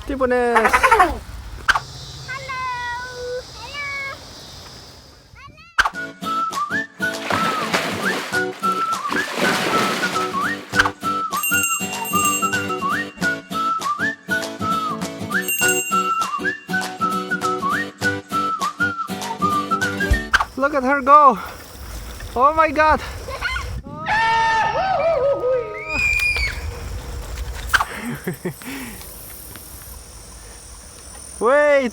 Tipones! Look at her go! Oh my god! Wait!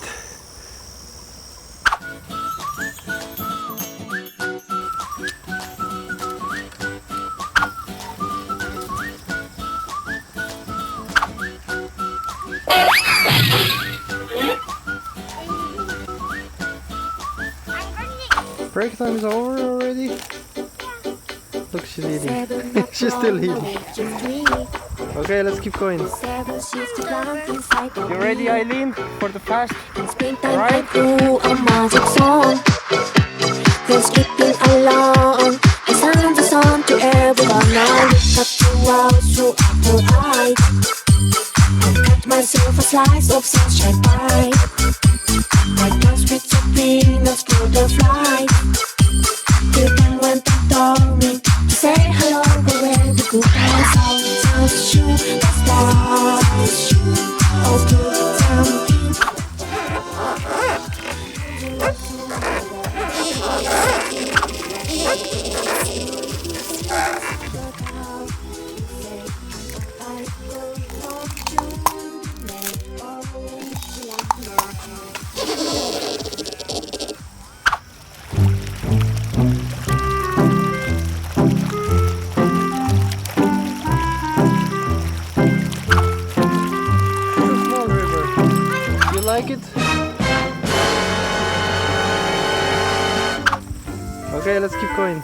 Break time is over already? Look, she's eating. She's still eating. Okay, let's keep going. You ready, Eileen, for the fast? Alright? A magic song. Then skipping along. I sound the song to everyone. Now look up 2 hours throughout her eyes. I cut myself a slice of sunshine pie. I dance with some peanuts for the flight. People went and told me to say hello, but when the goodbye sounds true, the stars. Oh, good something. Like it? Okay, let's keep going.